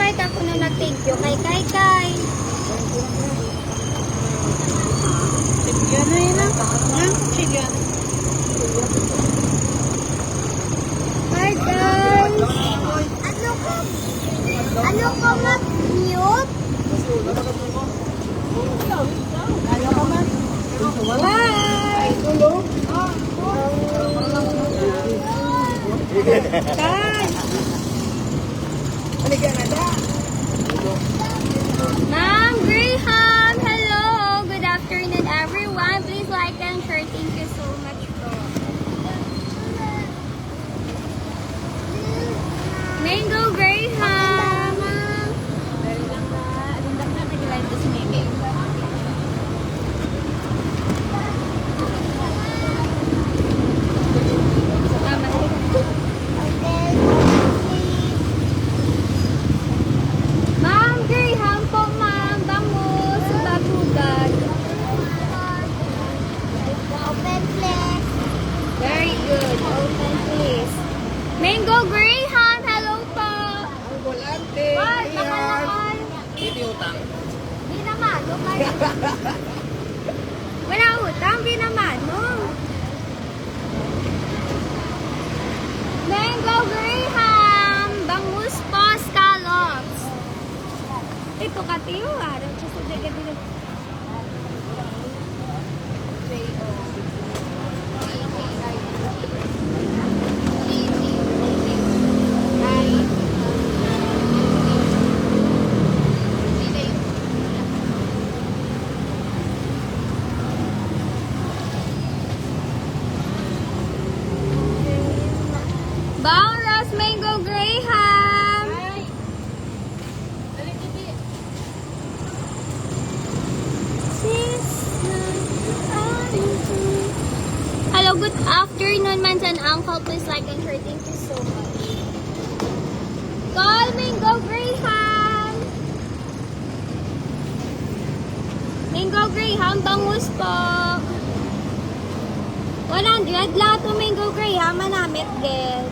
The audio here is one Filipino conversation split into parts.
invite ako na nag-thank you kay Kai. Yan na yun ah. Yan. Hi guys! Ano ko mag-mute? Bye! Guys! Ma'am Graham! Hello! Good afternoon everyone. Please like and share. Thank you so much po. Mango Graham! Ma'am Graham po, ma'am. Bangus, bagugad. Open please. Very good. Open please. Mango Graham, hello po. Ang volante. What? Nakalakal. Hindi utang. Di naman. Wala utang. Di naman. No? Mango Graham. Bangus po, scallops. Ito katiyo. Araw siya sa dagat. Bangros Mango Graham. Hello, good afternoon, Mans and Uncle. Please like and share. Thank you so much. Call Mango Graham. Mango Graham, bangus po. 100 lahat ng Mango Graham, manamit gid.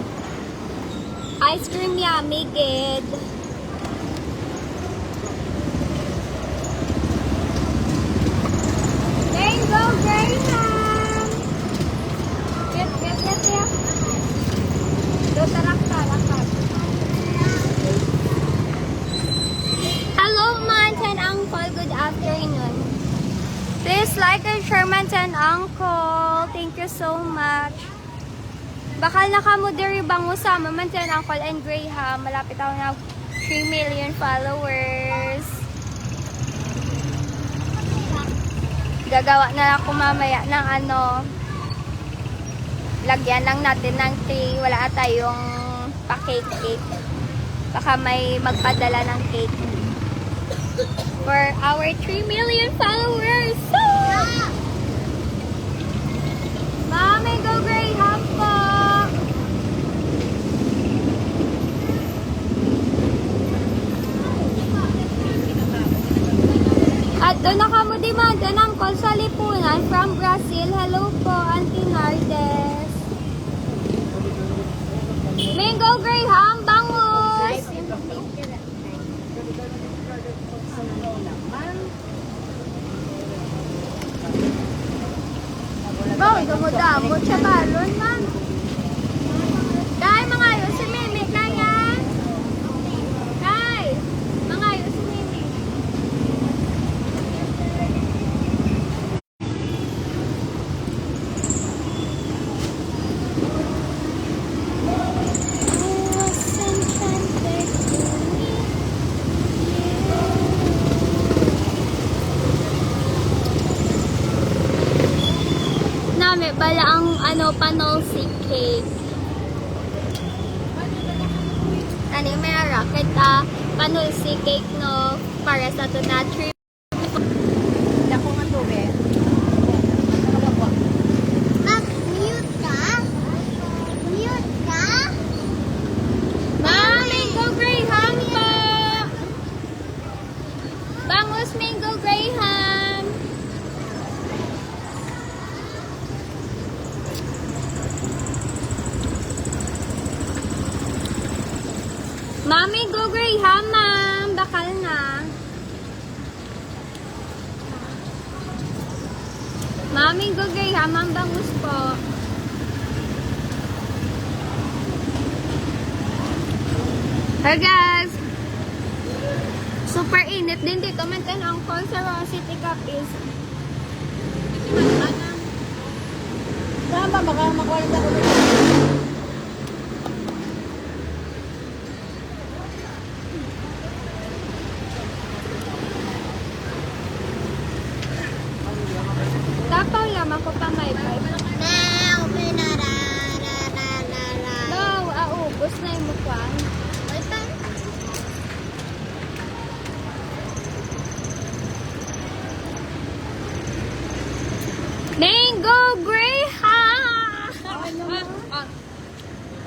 Ice cream yummy gid. Mango Graham. Get. Do tarak. Hello, Mans and Uncle. Good afternoon. Please like and share, Mans and Uncle. Thank you so much. Bakal nakamoderi bangus sama Mans and Uncle and Graham. Malapit ako na 3 million followers. Gagawa na ako mamaya ng lagyan lang natin ng tea. Wala tayong pa-cake. Baka may magpadala ng cake. For our 3 million followers. So, Mango Graham po. At doon na kamo demanda ng call sa lipunan from Brazil. Hello po, Auntie Nardes. Mango Graham, bangus. Bro, dumudamot siya balon, man. Kaya mga yun, si Mimi, kaya? Kaya, mga yun, si Mimi. Nami, bala ang panolsi cake. Ano may rocket panolsi cake no para sa to na trip. Dako nga to be. Mute ka? Mango Graham po. Bangus Mango Graham. Mami, go Graham, ma. Maming gugay ha, mambangus po. Hey guys! Super init din dito. Maintain ang call sa City Capiz. Tama, baka makuha na ako. Tapaw lamang ko pa may pipe. No, aubos na yung mukhaan. Mango Greyhound!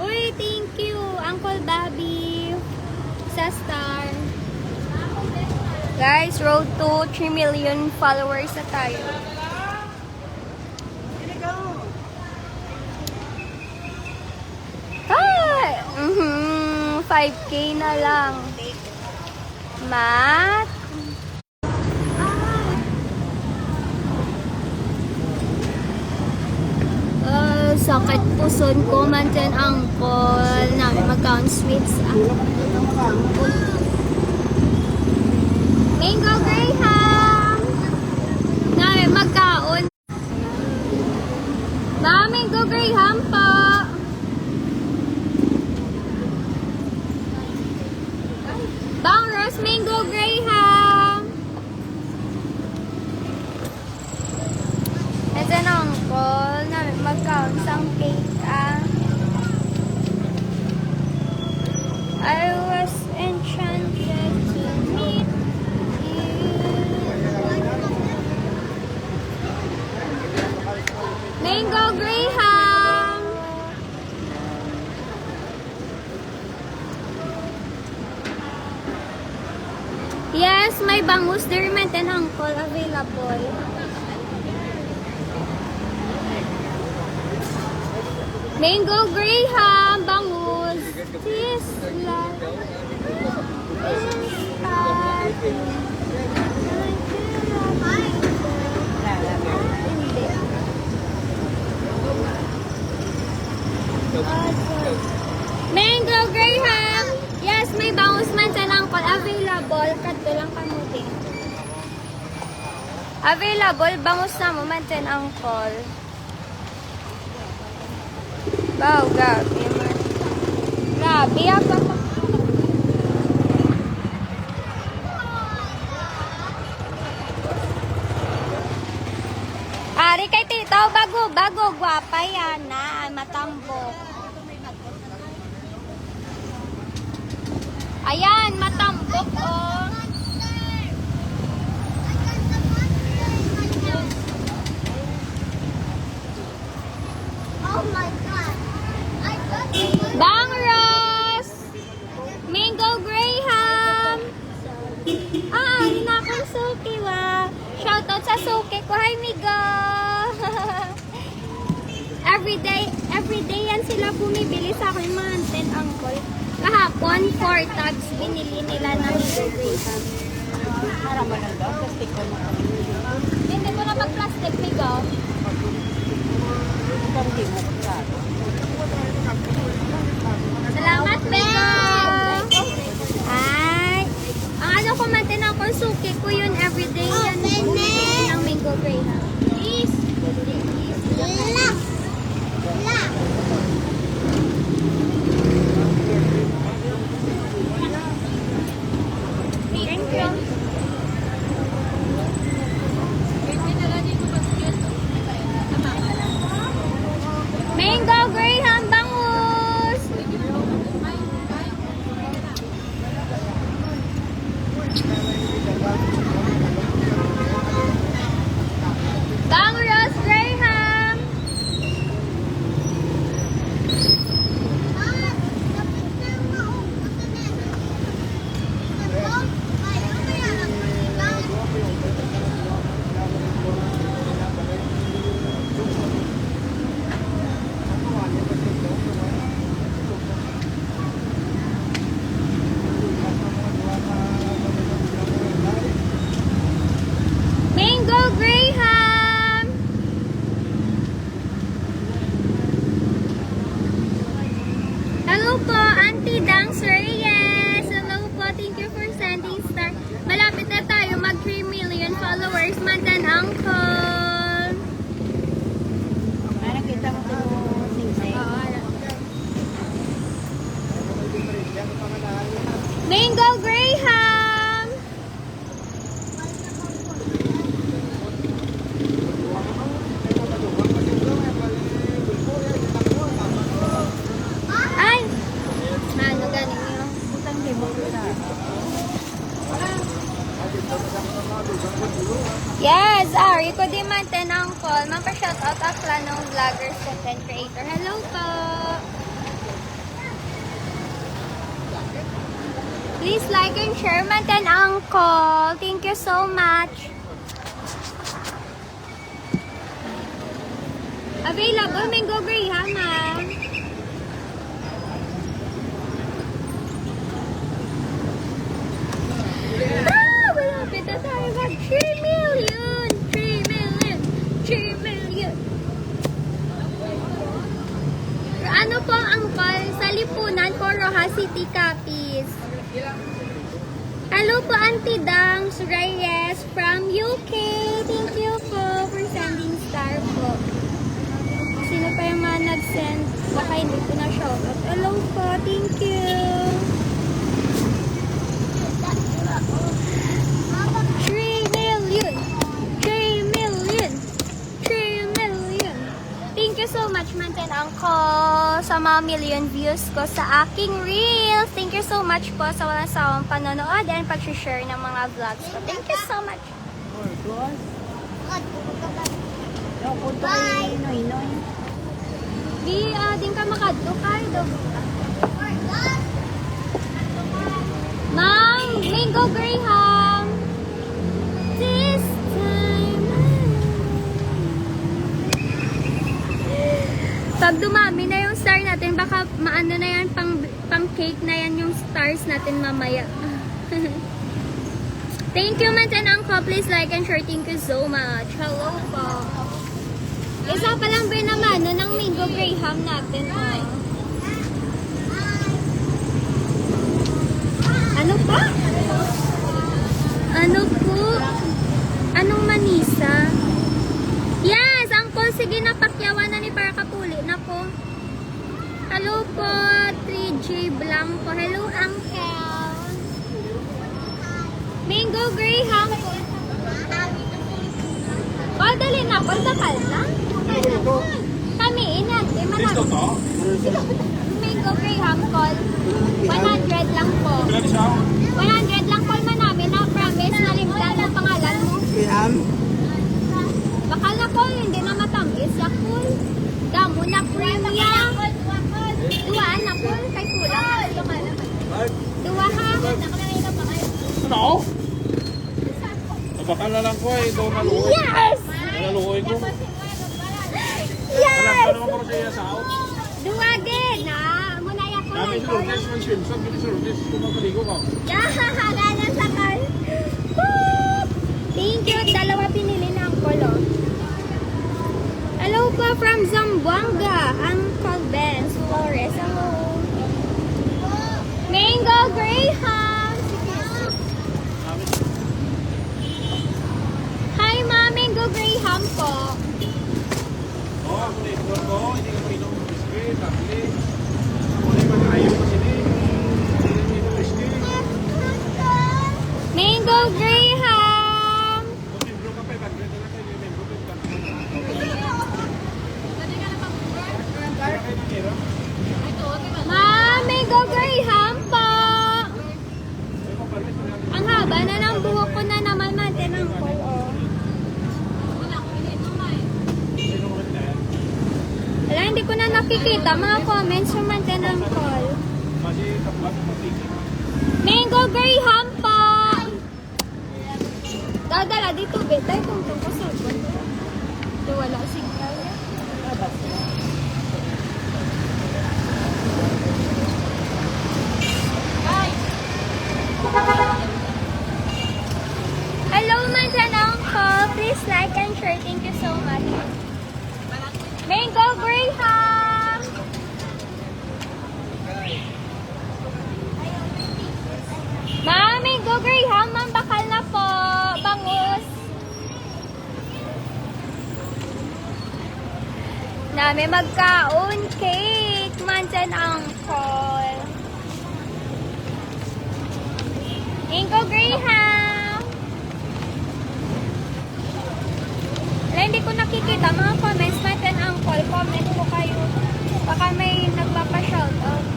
Uy, thank you, Uncle Bobby. Sa star. Guys, road to 3 million followers na tayo. Ah! 5K na lang. Mat. Sakit puson ko man dyan, Uncle. Namin mag-count sweets. Mango Greyhound! Namin magkaon. Mango Greyhound po! Bang Rose Mango Greyhound! Ito na, Uncle. Namin magkaon sang cake, I was enchanted to meet you. Mango Greyhound! Yes, may bangus there, maintain, Uncle, available. Mango Greyhound, bangus. This love is happy. Mango Greyhound. Yes, may bangus man sa Uncle. Available. Kadto lang kamuti. Available. Bangus na mo man sa Uncle. Wow, grabe man. Grabe ako. Ari kay tito, bago, gwapa yan na, matambok. Ayan, matambok, oh. Oh my God. Bang Rose! Mango Greyhound! Hindi na akong suki, wa. Shoutout sa suki ko. Hi, Migo! everyday yan sila bumibili sa akin, mga auntie, uncle. Kahapon, 4 tags binili nila ng Mango Greyhound. Parang ba lang daw? Plastic ko mo. Hindi ko na mag-plastic, Migo. Hindi mo ko. Salamat, Migo! Ay! Ang ano ko man din ako, suki ko yun everyday yan. Bumibili ng Mango Greyhound. Please! Thank you. Mango Hello po, Auntie Dangs Reyes. Hello po, thank you for sending star. Malapit na tayo mag 3 million followers, Mantan Uncle. Ay, nakita mo ito sing-sing. Mango Graham. Ay! Ano galing yun? Utang di mo ko na. Yes, Rico Di Manten Uncle. Mampa-shoutout akla ng vloggers, content creator. Hello po. Please like and share, Manten Uncle. Thank you so much. Available, Mango Graham, ha? Malapit na tayo mag 3 million! 3 million! 3 million! Ano po, Uncle? Sa Lipunan po, Roja City, Capiz. Hello po, Auntie Dangs Reyes from UK. Thank you po for sending star po. Sino pa yung mga nag-send? Baka hindi ko na shoutout. Hello po, thank you. 3 million! 3 million! 3 million! Thank you so much, Manten Uncle, sa mga million views ko sa aking reels. Thank you so much po sa walang sawang panonood and pag-share ng mga vlogs ko. Thank you so much. Punto kay Noy-Noy. Din ka makadto kay do. Ma'am, Mango Graham. This time. Pag dumami na yung star natin, baka maano na yan, pang cake na yan yung stars natin mamaya. Thank you, Manten Uncle. Please like and share. Thank you so much. Hello po. Isa pa lang ba naman ng Mango Graham natin? Oh. Ano pa? Ano po? Anong manisa? Yes, Uncle. Sige na, pakyawan na ni para kapuli na po. Hello po, 3J Blanco. Hello, Uncle. Mango Graham po. Call, dali na. Call, bakal na. Kami, inat. Mango Graham call. 100 lang po. 100 lang call man namin. Na promise na limtan ang pangalan mo. Bakal na call, hindi na matamis. Ya call. Damo na premium. Duwaan na call. Kay kulang. Duwa ha. Ano? Bakal na lang ko eh. Ito naluhoy. Yes! Naluhoy ko. Yes! Ano naman ko siya sa out? Duwa din ha. Muna ya call. Kami si Lourdes, man Simpson. Kami si Lourdes. Kumapaligo ka. Gana sa call. Boop! Thank you. Dalawa pinili na ang call, oh. Hello po from Zamboanga. Uncle Ben Flores. Hello. Mango Graham. Hi, Ma. Mango Graham po. Oo, ako na ito ko. Hindi ka pinom ng biscuit. Tapli. Ako na yung ayaw ko sila. Hindi ka pinom ng biscuit. Mango Graham. Kung membro ka pa, bagay na lang kayo. Membro ka pa. Ma, Mango Graham po. Ang haba na ng buhok ko na naman, Manten Uncle, oh. Wala, hindi ko na nakikita mga comments yung Manten Uncle. Mango Graham po. Dadala dito, betay, tungtong ko sa ito. Wala signal. Hello, Manten Uncle. Please like and share. Thank you so much. Mango Graham. Nami magkaon cake, Mansan Uncle. Ingo Graham. Wala, hindi ko nakikita mga comments, Mansan Uncle. Comment po kayo. Baka may nagpapa-shoutout.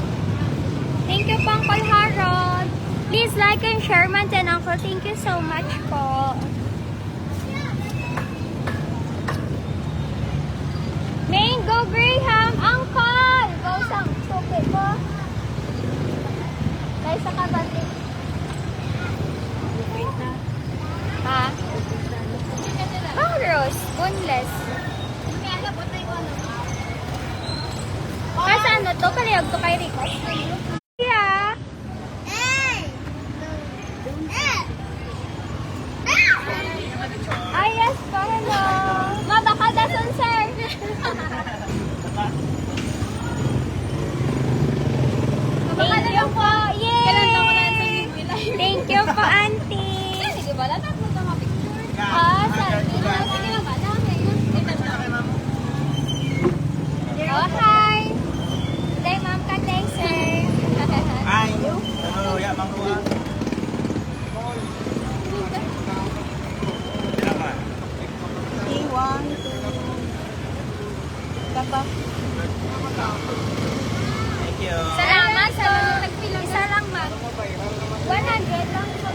Thank you po, Uncle Harold. Please like and share, Mansan Uncle. Thank you so much po. Mango Graham, Uncle! Go sa suki ko. Dahil sa kabati. Ha? Rose, boneless. Kasi ano to? Palihog to kay Rico. Yeah. Ay, yes po. Hello. Mabaka dason, sir. Thank you po. Yay! Thank you po, auntie. Ah, sorry. Oh, hi. Day, ma'am ka, thanks, sir. Ay, ano, ya, mangkuha. Iwan. Kapag. Thank you. Salamat sa isa lang, ma'am. 100 lang po.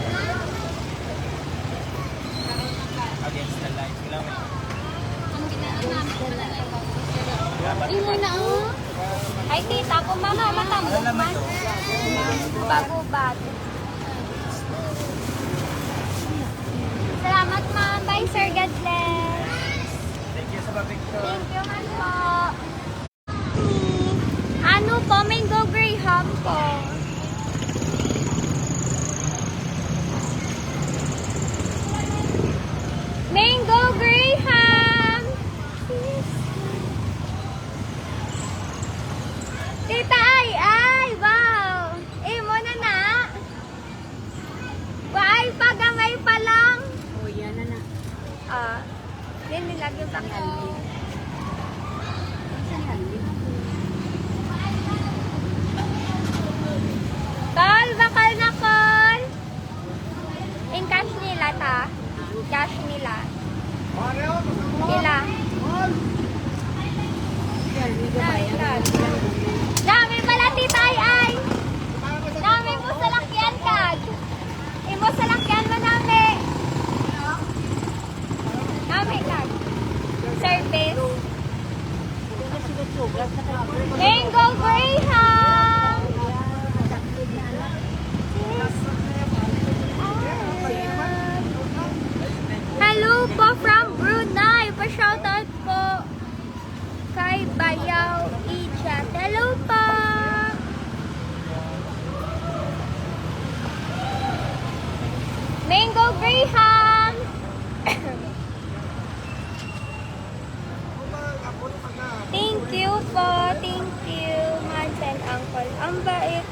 Against the light. Ilang Hindi mo na, oh. Ay, tita ko, mama, matambok man. Bago-bat. Salamat, ma'am. Bye, sir. God bless. Thank you sa picture. Thank you, man po. Ano po? Mango Graham po. Mango Graham! Tita ay! Wow! Imo na na! Waay, pagamay pa lang! O, yan na na. Ah, din nilagyan pa ko. Call, bakal na call! In cash nila ta. Cash nila. Nila. Dami pala tita ay! Dami mo sa lakyan kag! Imo sa lakyan mo nami! Nami kag! Service. Mango Graham! Hello po from Brunei. Pa-shoutout po kay Bayaw Ichat. Hello po! Mango Graham! Thank you po. Thank you, Mansan Uncle. Ang bait.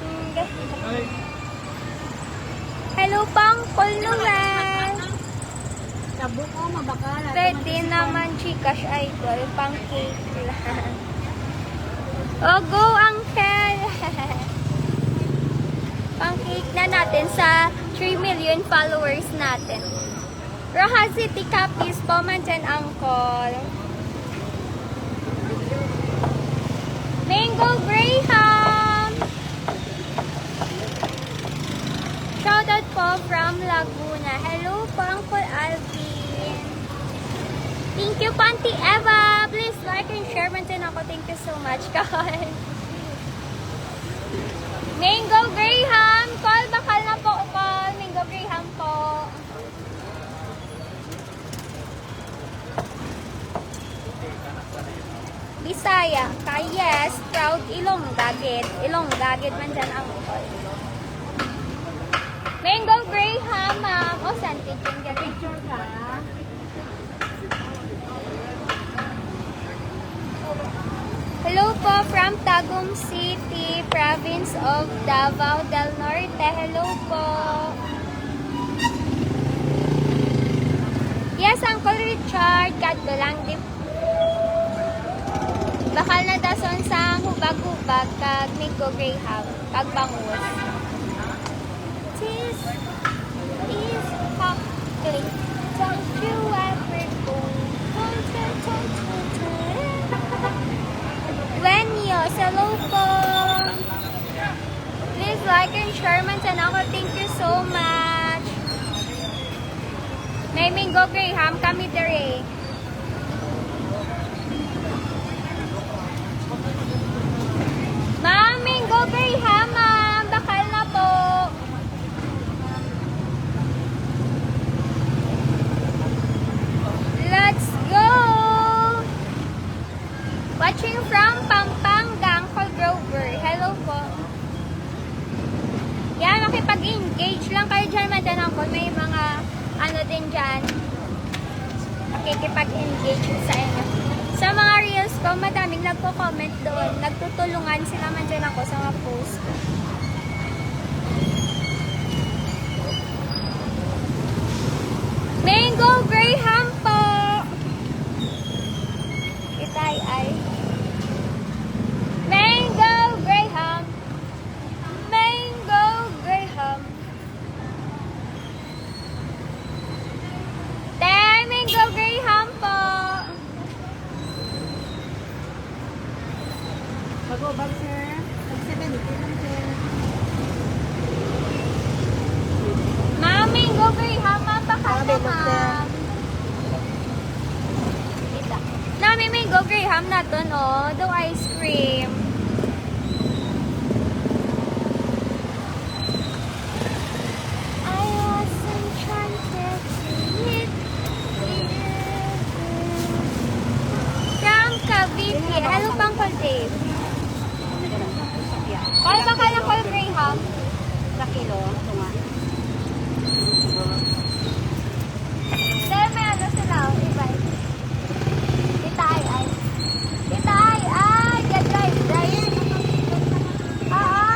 Hello po, Uncle Noel. Tabo ko, mabakala. Pwede naman Gcash Idol, pang cake lang. O, go, Uncle! Pang cake na natin sa 3 million followers natin. Roja City Capiz po, Mansan Uncle. Mango Graham! Shoutout po from Laguna. Hello po, Uncle Alvin. Thank you, Panty Eva. Please like and share man din ako. Thank you so much, guys. Mango Graham. Call, bakal na po. Call. Mango Graham po. Bisaya. Yes. Proud Ilonggagit. Ilonggagit man dyan ang call. Mango Graham, ma'am. O, saan kitchen ka? Picture ka. Hello po from Tagum City, province of Davao del Norte. Hello po. Yes, Uncle Richard. Kadto lang di. Bakal na dason sa hubag-hubag kag Minggo Graham kag bangus. Cheese is hungry. Don't you ever go. Wenyos, hello po. Please like and share man sa ako. Thank you so much. May Minggo Graham kami dire. Ma'am, Minggo Graham, ma'am. Bakal na po. Let's go! Watching from Pampanga, Uncle Grover. Hello po. Yan, makipag-engage lang kayo dyan, Madam Uncle. May mga ano din dyan. Makikipag-engage sa inyo. Sa mga reels ko, madaming nagko-comment doon. Nagtutulungan sila man dyan ako sa mga post ko. Mango Graham po! Itay ay. Mango Graham! Mango Graham! Mango Graham po! Mag-ubag, sir. Pag-70 lang, sir. Ma'am, Mango Graham, ma'am, baka na, ma'am. Ito. Nami Mango Graham na to, no? Do ice cream. I was enchanted to meet you. From Cavite. Hello, Pangkol Dave. Kaya ba ka ng Col Graham? Sa kilo, ito nga. Sir, may ano sila, iba. Tita ay. Tita ay. Get right, right. Oo.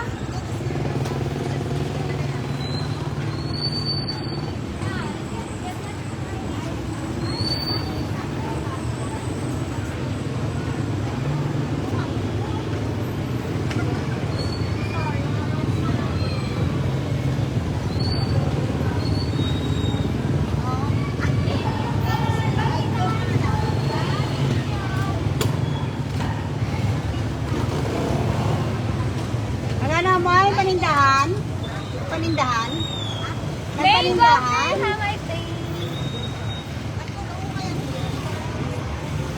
Ano mo ay panindahan? Panindahan? May Mango panindahan? Graham, I think.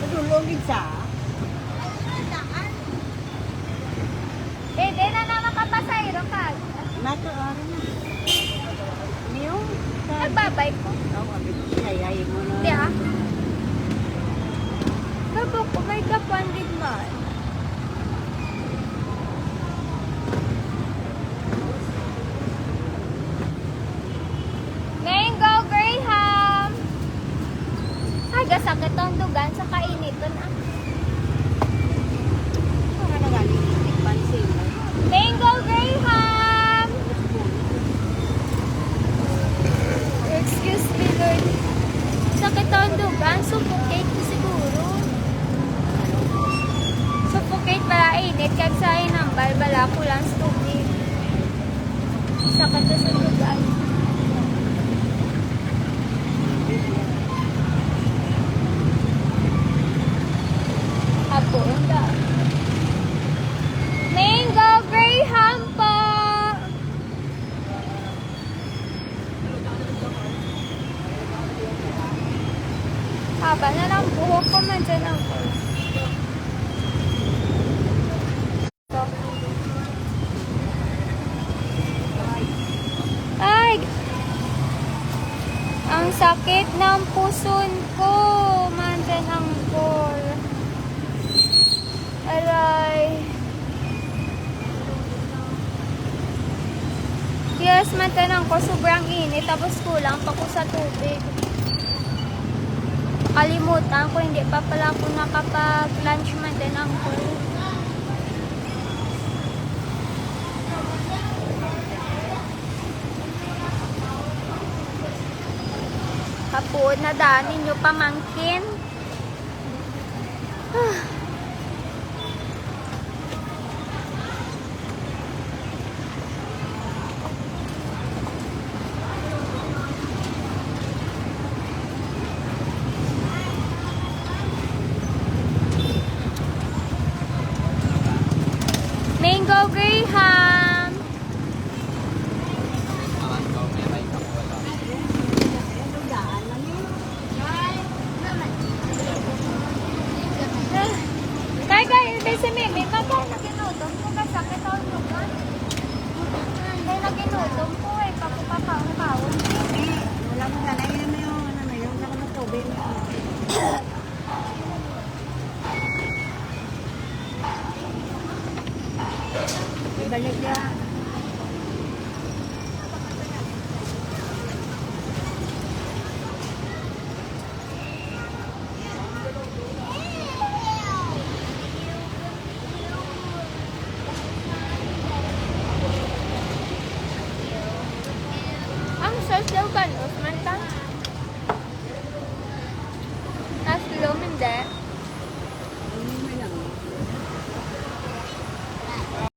Padulong sa. Dede na naman kapasayro ka. Nato, ano na. Yung? Nagbabay ko. Oo, abit. Sayay mo na. Di ah. Gabo ko, may kapandid man. Mango Graham! Ay, gasakit ang dugan sa kainiton ah. Ano na galing? Pansin mo. Mango Graham! Excuse me, Lord. Sakit ang dugan. Suffocate ko siguro. Suffocate bala init. Kag sa inambal, bala ko lang stupid. Sakit ko sa dugan. Apo, unda. Mango Graham po! Haba na lang buhok ko man dyan ako. Ay! Ang sakit ng puson ko. Man dyan ang core. Aray. Yes, mantanang ko, sobrang init. Tapos kulang pa ko sa tubig. Kalimutan ko, hindi pa pala ako nakapag-lunch mantanang ko. Kapod na daanin nyo pamangkin. Ibalik niya. Ang sauce daw ba, no?